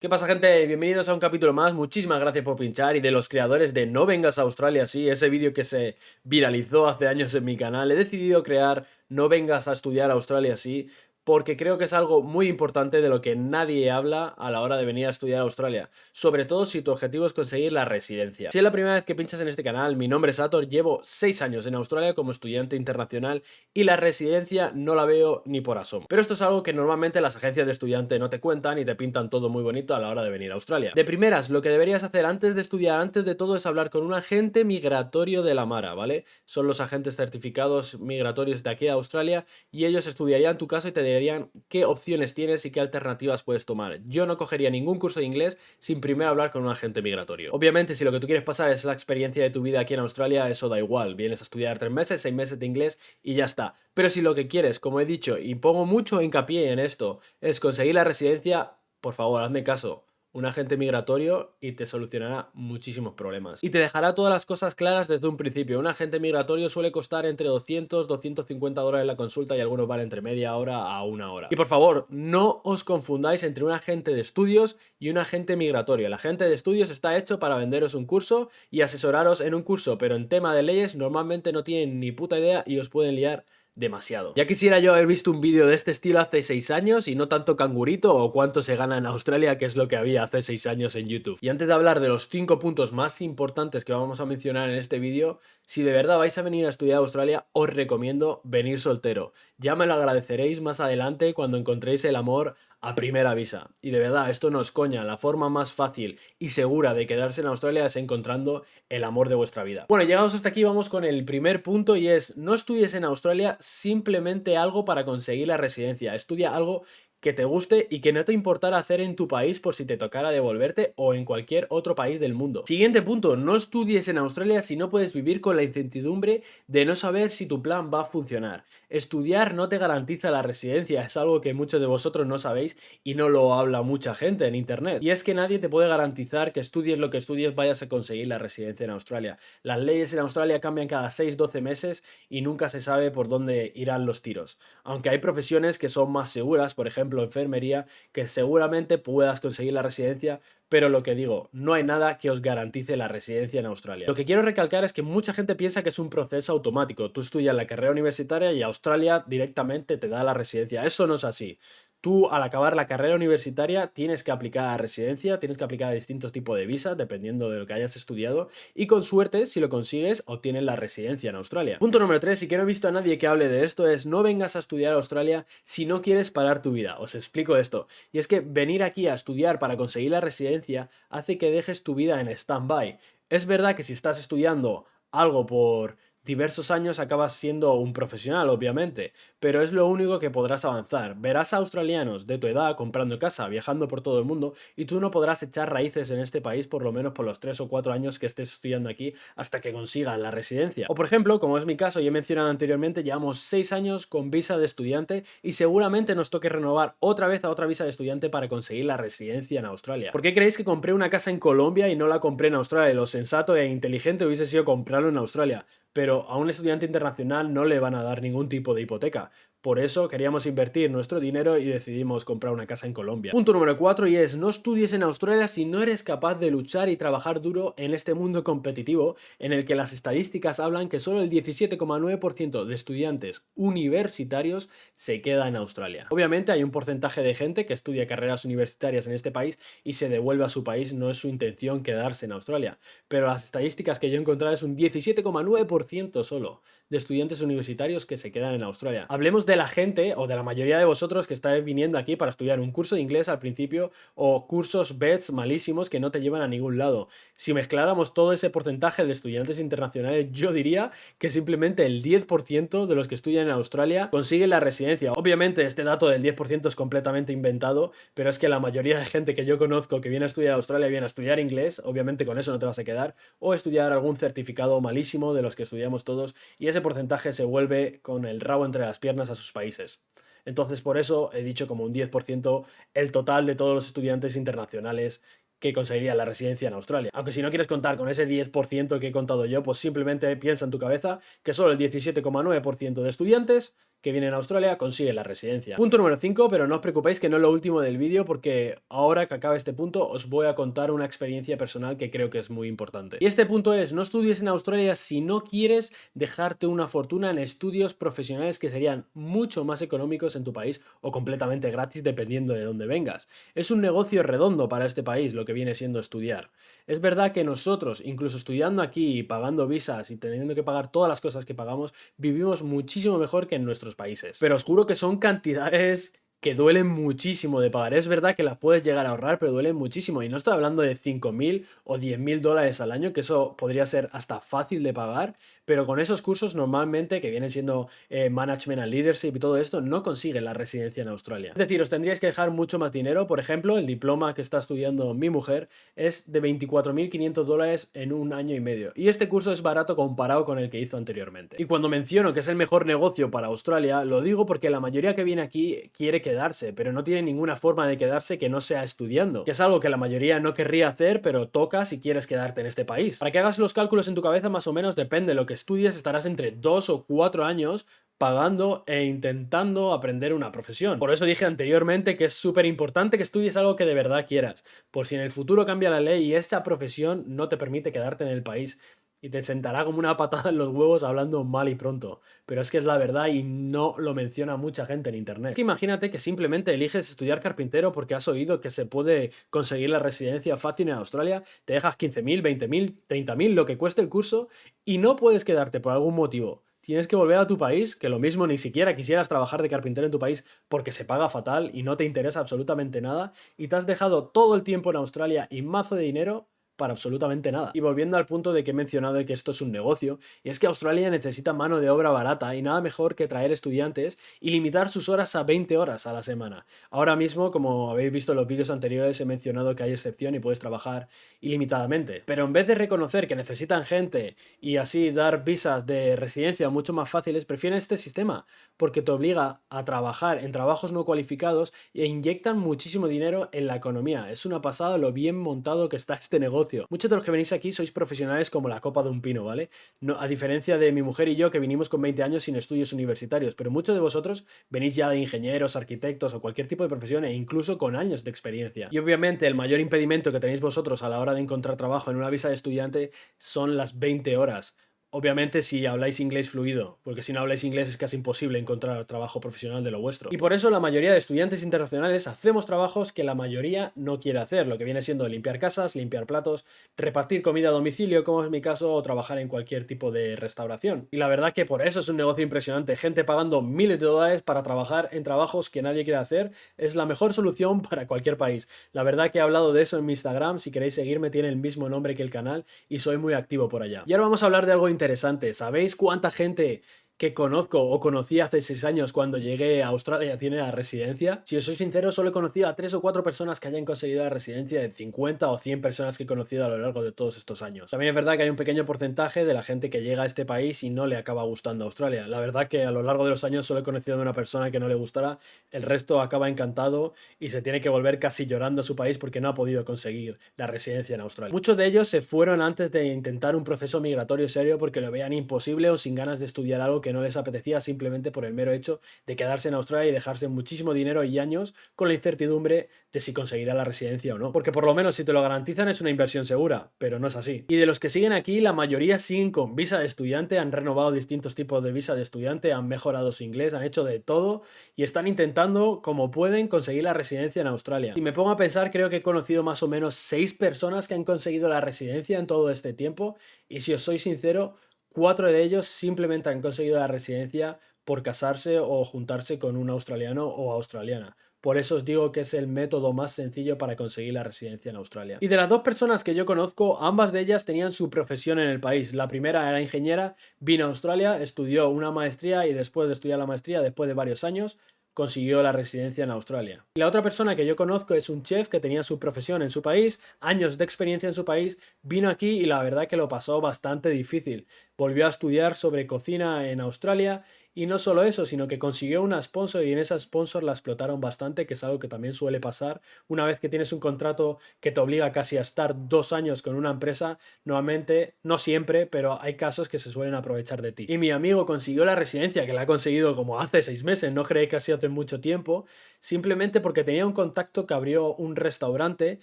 ¿Qué pasa, gente? Bienvenidos a un capítulo más. Muchísimas gracias por pinchar y de los creadores de No vengas a Australia, sí, ese vídeo que se viralizó hace años en mi canal. He decidido crear No vengas a estudiar a Australia, sí, porque creo que es algo muy importante de lo que nadie habla a la hora de venir a estudiar a Australia, sobre todo si tu objetivo es conseguir la residencia. Si es la primera vez que pinchas en este canal, mi nombre es Ator, llevo 6 años en Australia como estudiante internacional y la residencia no la veo ni por asomo. Pero esto es algo que normalmente las agencias de estudiante no te cuentan y te pintan todo muy bonito a la hora de venir a Australia. De primeras, lo que deberías hacer antes de estudiar, antes de todo, es hablar con un agente migratorio de la Mara, ¿vale? Son los agentes certificados migratorios de aquí a Australia y ellos estudiarían tu caso y te dirían qué opciones tienes y qué alternativas puedes tomar. Yo no cogería ningún curso de inglés sin primero hablar con un agente migratorio. Obviamente, si lo que tú quieres pasar es la experiencia de tu vida aquí en Australia, eso da igual. Vienes a estudiar 3 meses, 6 meses de inglés y ya está. Pero si lo que quieres, como he dicho, y pongo mucho hincapié en esto, es conseguir la residencia, por favor, hazme caso. Un agente migratorio y te solucionará muchísimos problemas. Y te dejará todas las cosas claras desde un principio. Un agente migratorio suele costar entre 200 250 dólares la consulta y algunos van entre media hora a una hora. Y por favor, no os confundáis entre un agente de estudios y un agente migratorio. El agente de estudios está hecho para venderos un curso y asesoraros en un curso, pero en tema de leyes normalmente no tienen ni puta idea y os pueden liar demasiado. Ya quisiera yo haber visto un vídeo de este estilo hace 6 años y no tanto cangurito o cuánto se gana en Australia, que es lo que había hace 6 años en YouTube. Y antes de hablar de los 5 puntos más importantes que vamos a mencionar en este vídeo, si de verdad vais a venir a estudiar a Australia, os recomiendo venir soltero. Ya me lo agradeceréis más adelante cuando encontréis el amor a primera vista. Y de verdad, esto no es coña, la forma más fácil y segura de quedarse en Australia es encontrando el amor de vuestra vida. Bueno, llegados hasta aquí vamos con el primer punto y es: no estudies en Australia simplemente algo para conseguir la residencia, estudia algo que te guste y que no te importara hacer en tu país por si te tocara devolverte o en cualquier otro país del mundo. Siguiente punto: no estudies en Australia si no puedes vivir con la incertidumbre de no saber si tu plan va a funcionar. Estudiar no te garantiza la residencia, es algo que muchos de vosotros no sabéis y no lo habla mucha gente en internet. Y es que nadie te puede garantizar que estudies lo que estudies vayas a conseguir la residencia en Australia. Las leyes en Australia cambian cada 6-12 meses y nunca se sabe por dónde irán los tiros. Aunque hay profesiones que son más seguras, por ejemplo enfermería, que seguramente puedas conseguir la residencia, pero lo que digo, no hay nada que os garantice la residencia en Australia. Lo que quiero recalcar es que mucha gente piensa que es un proceso automático. Tú estudias la carrera universitaria y Australia directamente te da la residencia. Eso no es así. Tú, al acabar la carrera universitaria, tienes que aplicar a residencia, tienes que aplicar a distintos tipos de visas, dependiendo de lo que hayas estudiado, y con suerte, si lo consigues, obtienes la residencia en Australia. Punto número 3, y que no he visto a nadie que hable de esto, es: no vengas a estudiar a Australia si no quieres parar tu vida. Os explico esto. Y es que venir aquí a estudiar para conseguir la residencia hace que dejes tu vida en stand-by. Es verdad que si estás estudiando algo por diversos años acabas siendo un profesional, obviamente, pero es lo único que podrás avanzar. Verás a australianos de tu edad comprando casa, viajando por todo el mundo, y tú no podrás echar raíces en este país por lo menos por los 3 o 4 años que estés estudiando aquí hasta que consigas la residencia. O por ejemplo, como es mi caso y he mencionado anteriormente, llevamos 6 años con visa de estudiante y seguramente nos toque renovar otra vez a otra visa de estudiante para conseguir la residencia en Australia. ¿Por qué creéis que compré una casa en Colombia y no la compré en Australia? Lo sensato e inteligente hubiese sido comprarlo en Australia, pero a un estudiante internacional no le van a dar ningún tipo de hipoteca. Por eso queríamos invertir nuestro dinero y decidimos comprar una casa en Colombia. Punto número 4 y es: no estudies en Australia si no eres capaz de luchar y trabajar duro en este mundo competitivo en el que las estadísticas hablan que solo el 17,9% de estudiantes universitarios se queda en Australia. Obviamente hay un porcentaje de gente que estudia carreras universitarias en este país y se devuelve a su país, no es su intención quedarse en Australia, pero las estadísticas que yo he encontrado es un 17,9% solo de estudiantes universitarios que se quedan en Australia. Hablemos de la gente o de la mayoría de vosotros que estáis viniendo aquí para estudiar un curso de inglés al principio o cursos BETS malísimos que no te llevan a ningún lado. Si mezcláramos todo ese porcentaje de estudiantes internacionales, yo diría que simplemente el 10% de los que estudian en Australia consiguen la residencia. Obviamente este dato del 10% es completamente inventado, pero es que la mayoría de gente que yo conozco que viene a estudiar a Australia viene a estudiar inglés, obviamente con eso no te vas a quedar, o estudiar algún certificado malísimo de los que estudiamos todos, y ese porcentaje se vuelve con el rabo entre las piernas a sus países. Entonces, por eso he dicho como un 10% el total de todos los estudiantes internacionales que conseguirían la residencia en Australia. Aunque si no quieres contar con ese 10% que he contado yo, pues simplemente piensa en tu cabeza que solo el 17,9% de estudiantes que vienen a Australia consiguen la residencia. Punto número 5, pero no os preocupéis que no es lo último del vídeo, porque ahora que acabe este punto os voy a contar una experiencia personal que creo que es muy importante. Y este punto es: no estudies en Australia si no quieres dejarte una fortuna en estudios profesionales que serían mucho más económicos en tu país o completamente gratis dependiendo de dónde vengas. Es un negocio redondo para este país lo que viene siendo estudiar. Es verdad que nosotros, incluso estudiando aquí y pagando visas y teniendo que pagar todas las cosas que pagamos, vivimos muchísimo mejor que en nuestros países. Pero os juro que son cantidades que duelen muchísimo de pagar. Es verdad que las puedes llegar a ahorrar, pero duelen muchísimo. Y no estoy hablando de 5.000 o 10.000 dólares al año, que eso podría ser hasta fácil de pagar, pero con esos cursos normalmente, que vienen siendo Management and Leadership y todo esto, no consiguen la residencia en Australia. Es decir, os tendríais que dejar mucho más dinero. Por ejemplo, el diploma que está estudiando mi mujer es de 24.500 dólares en un año y medio. Y este curso es barato comparado con el que hizo anteriormente. Y cuando menciono que es el mejor negocio para Australia, lo digo porque la mayoría que viene aquí quiere quedarse, pero no tiene ninguna forma de quedarse que no sea estudiando, que es algo que la mayoría no querría hacer, pero toca si quieres quedarte en este país. Para que hagas los cálculos en tu cabeza, más o menos depende de lo que estudies, estarás entre 2 o 4 años pagando e intentando aprender una profesión. Por eso dije anteriormente que es súper importante que estudies algo que de verdad quieras, por si en el futuro cambia la ley y esta profesión no te permite quedarte en el país y te sentará como una patada en los huevos hablando mal y pronto. Pero es que es la verdad y no lo menciona mucha gente en internet. Es que imagínate que simplemente eliges estudiar carpintero porque has oído que se puede conseguir la residencia fácil en Australia, te dejas 15.000, 20.000, 30.000, lo que cueste el curso, y no puedes quedarte por algún motivo. Tienes que volver a tu país, que lo mismo ni siquiera quisieras trabajar de carpintero en tu país porque se paga fatal y no te interesa absolutamente nada, y te has dejado todo el tiempo en Australia y mazo de dinero para absolutamente nada. Y volviendo al punto de que he mencionado de que esto es un negocio, y es que Australia necesita mano de obra barata y nada mejor que traer estudiantes y limitar sus horas a 20 horas a la semana. Ahora mismo, como habéis visto en los vídeos anteriores, he mencionado que hay excepción y puedes trabajar ilimitadamente. Pero en vez de reconocer que necesitan gente y así dar visas de residencia mucho más fáciles, prefieren este sistema porque te obliga a trabajar en trabajos no cualificados e inyectan muchísimo dinero en la economía. Es una pasada lo bien montado que está este negocio. Muchos de los que venís aquí sois profesionales como la copa de un pino, ¿vale? No, a diferencia de mi mujer y yo, que vinimos con 20 años sin estudios universitarios, pero muchos de vosotros venís ya de ingenieros, arquitectos o cualquier tipo de profesión e incluso con años de experiencia. Y obviamente el mayor impedimento que tenéis vosotros a la hora de encontrar trabajo en una visa de estudiante son las 20 horas. Obviamente si habláis inglés fluido, porque si no habláis inglés es casi imposible encontrar trabajo profesional de lo vuestro. Y por eso la mayoría de estudiantes internacionales hacemos trabajos que la mayoría no quiere hacer, lo que viene siendo limpiar casas, limpiar platos, repartir comida a domicilio, como es mi caso, o trabajar en cualquier tipo de restauración. Y la verdad que por eso es un negocio impresionante, gente pagando miles de dólares para trabajar en trabajos que nadie quiere hacer, es la mejor solución para cualquier país. La verdad que he hablado de eso en mi Instagram, si queréis seguirme tiene el mismo nombre que el canal y soy muy activo por allá. Y ahora vamos a hablar de algo interesante. ¿Sabéis cuánta gente que conozco o conocí hace 6 años cuando llegué a Australia tiene la residencia? Si os soy sincero, solo he conocido a 3 o 4 personas que hayan conseguido la residencia de 50 o 100 personas que he conocido a lo largo de todos estos años. También es verdad que hay un pequeño porcentaje de la gente que llega a este país y no le acaba gustando Australia. La verdad que a lo largo de los años solo he conocido a una persona que no le gustará, el resto acaba encantado y se tiene que volver casi llorando a su país porque no ha podido conseguir la residencia en Australia. Muchos de ellos se fueron antes de intentar un proceso migratorio serio porque lo veían imposible o sin ganas de estudiar algo que no les apetecía, simplemente por el mero hecho de quedarse en Australia y dejarse muchísimo dinero y años con la incertidumbre de si conseguirá la residencia o no. Porque por lo menos si te lo garantizan es una inversión segura, pero no es así. Y de los que siguen aquí, la mayoría siguen con visa de estudiante, han renovado distintos tipos de visa de estudiante, han mejorado su inglés, han hecho de todo y están intentando, como pueden, conseguir la residencia en Australia. Si me pongo a pensar, creo que he conocido más o menos 6 personas que han conseguido la residencia en todo este tiempo y si os soy sincero, 4 de ellos simplemente han conseguido la residencia por casarse o juntarse con un australiano o australiana. Por eso os digo que es el método más sencillo para conseguir la residencia en Australia. Y de las 2 personas que yo conozco, ambas de ellas tenían su profesión en el país. La primera era ingeniera, vino a Australia, estudió una maestría y después de estudiar la maestría, después de varios años, consiguió la residencia en Australia. Y la otra persona que yo conozco es un chef que tenía su profesión en su país, años de experiencia en su país, vino aquí y la verdad que lo pasó bastante difícil. Volvió a estudiar sobre cocina en Australia Y no solo eso, sino que consiguió una sponsor y en esa sponsor la explotaron bastante, que es algo que también suele pasar. Una vez que tienes un contrato que te obliga casi a estar 2 años con una empresa, normalmente, no siempre, pero hay casos que se suelen aprovechar de ti. Y mi amigo consiguió la residencia, que la ha conseguido como hace 6 meses, no creéis que ha sido hace mucho tiempo, simplemente porque tenía un contacto que abrió un restaurante,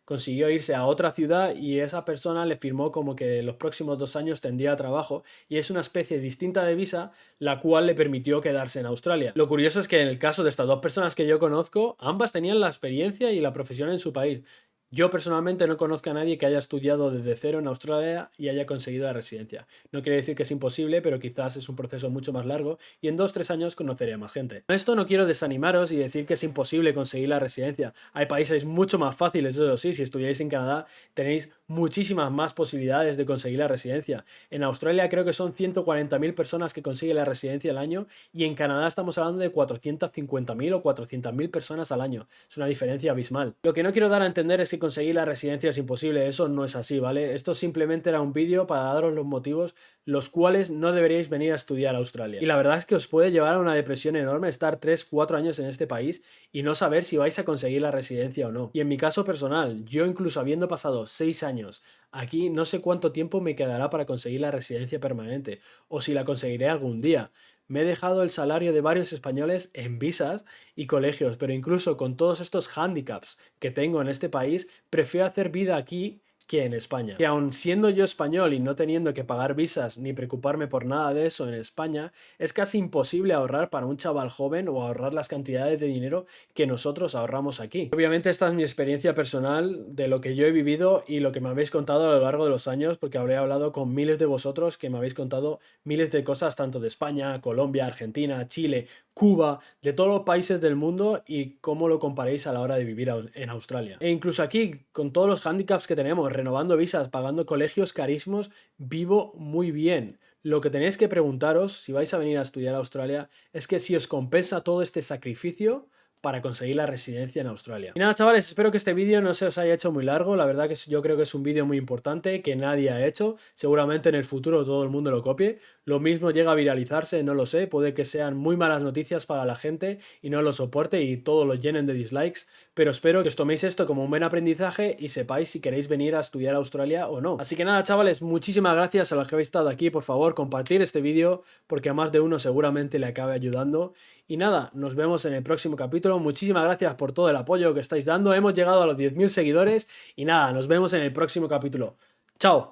consiguió irse a otra ciudad y esa persona le firmó como que los próximos 2 años tendría trabajo y es una especie distinta de visa la cual le permitió quedarse en Australia. Lo curioso es que en el caso de estas dos personas que yo conozco, ambas tenían la experiencia y la profesión en su país. Yo personalmente no conozco a nadie que haya estudiado desde cero en Australia y haya conseguido la residencia. No quiere decir que es imposible, pero quizás es un proceso mucho más largo y en 2 o 3 años conoceré a más gente. Con esto no quiero desanimaros y decir que es imposible conseguir la residencia. Hay países mucho más fáciles, eso sí, si estudiáis en Canadá tenéis muchísimas más posibilidades de conseguir la residencia. En Australia creo que son 140.000 personas que consiguen la residencia al año y en Canadá estamos hablando de 450.000 o 400.000 personas al año. Es una diferencia abismal. Lo que no quiero dar a entender es que conseguir la residencia es imposible, eso no es así, ¿vale? Esto simplemente era un vídeo para daros los motivos los cuales no deberíais venir a estudiar a Australia. Y la verdad es que os puede llevar a una depresión enorme estar 3 o 4 años en este país y no saber si vais a conseguir la residencia o no. Y en mi caso personal, yo incluso habiendo pasado 6 años aquí, no sé cuánto tiempo me quedará para conseguir la residencia permanente o si la conseguiré algún día. Me he dejado el salario de varios españoles en visas y colegios, pero incluso con todos estos handicaps que tengo en este país, prefiero hacer vida aquí que en España. Y aun siendo yo español y no teniendo que pagar visas ni preocuparme por nada de eso en España, es casi imposible ahorrar para un chaval joven o ahorrar las cantidades de dinero que nosotros ahorramos aquí. Obviamente esta es mi experiencia personal de lo que yo he vivido y lo que me habéis contado a lo largo de los años, porque habré hablado con miles de vosotros que me habéis contado miles de cosas tanto de España, Colombia, Argentina, Chile, Cuba, de todos los países del mundo y cómo lo comparéis a la hora de vivir en Australia. E incluso aquí, con todos los handicaps que tenemos, renovando visas, pagando colegios carísimos, vivo muy bien. Lo que tenéis que preguntaros, si vais a venir a estudiar a Australia, es que si os compensa todo este sacrificio para conseguir la residencia en Australia. Y nada, chavales, espero que este vídeo no se os haya hecho muy largo. La verdad que yo creo que es un vídeo muy importante que nadie ha hecho. Seguramente en el futuro todo el mundo lo copie. Lo mismo llega a viralizarse, no lo sé. Puede que sean muy malas noticias para la gente y no lo soporte y todo lo llenen de dislikes. Pero espero que os toméis esto como un buen aprendizaje y sepáis si queréis venir a estudiar a Australia o no. Así que nada, chavales, muchísimas gracias a los que habéis estado aquí. Por favor, compartir este vídeo porque a más de uno seguramente le acabe ayudando. Y nada, nos vemos en el próximo capítulo. Muchísimas gracias por todo el apoyo que estáis dando. Hemos llegado a los 10.000 seguidores y nada, nos vemos en el próximo capítulo. ¡Chao!